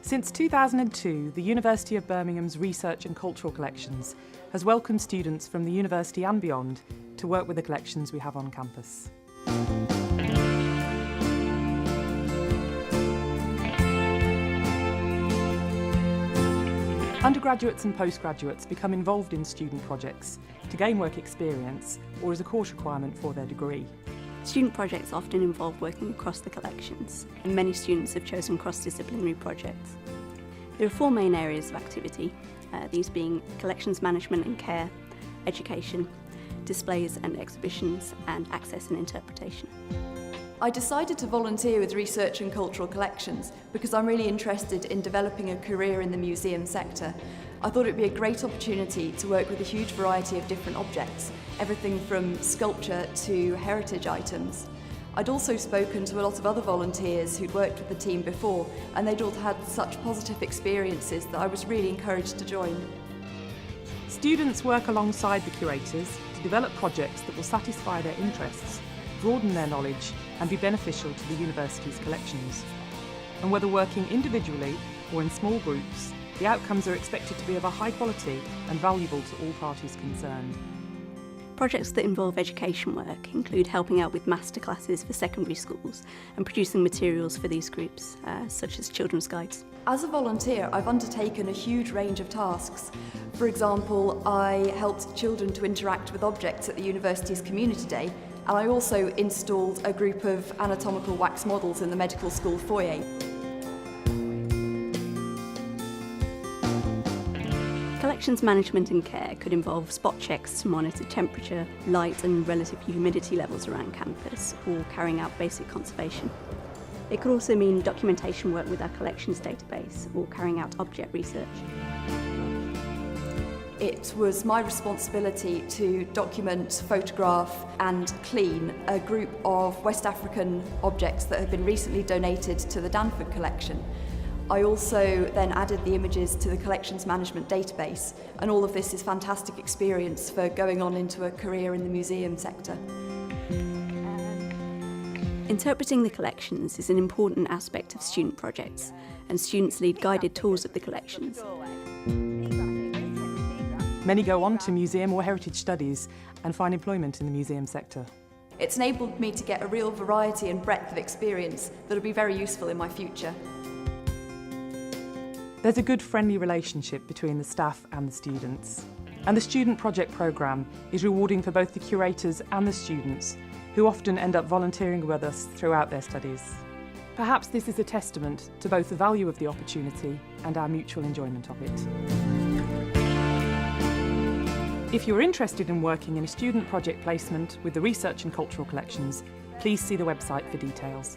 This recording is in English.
Since 2002, the University of Birmingham's Research and Cultural Collections has welcomed students from the university and beyond to work with the collections we have on campus. Undergraduates and postgraduates become involved in student projects to gain work experience or as a course requirement for their degree. Student projects often involve working across the collections, and many students have chosen cross-disciplinary projects. There are four main areas of activity, these being collections management and care, education, displays and exhibitions, and access and interpretation. I decided to volunteer with Research and Cultural Collections because I'm really interested in developing a career in the museum sector. I thought it would be a great opportunity to work with a huge variety of different objects, everything from sculpture to heritage items. I'd also spoken to a lot of other volunteers who'd worked with the team before, and they'd all had such positive experiences that I was really encouraged to join. Students work alongside the curators to develop projects that will satisfy their interests, broaden their knowledge and be beneficial to the university's collections. And whether working individually or in small groups, the outcomes are expected to be of a high quality and valuable to all parties concerned. Projects that involve education work include helping out with masterclasses for secondary schools and producing materials for these groups, such as children's guides. As a volunteer, I've undertaken a huge range of tasks. For example, I helped children to interact with objects at the university's Community Day, and I also installed a group of anatomical wax models in the medical school foyer. Collections management and care could involve spot checks to monitor temperature, light and relative humidity levels around campus, or carrying out basic conservation. It could also mean documentation work with our collections database, or carrying out object research. It was my responsibility to document, photograph and clean a group of West African objects that have been recently donated to the Danford collection. I also then added the images to the collections management database, and all of this is fantastic experience for going on into a career in the museum sector. Interpreting the collections is an important aspect of student projects, and students lead guided tours of the collections. Many go on to museum or heritage studies and find employment in the museum sector. It's enabled me to get a real variety and breadth of experience that will be very useful in my future. There's a good friendly relationship between the staff and the students. And the student project programme is rewarding for both the curators and the students, who often end up volunteering with us throughout their studies. Perhaps this is a testament to both the value of the opportunity and our mutual enjoyment of it. If you're interested in working in a student project placement with the Research and Cultural Collections, please see the website for details.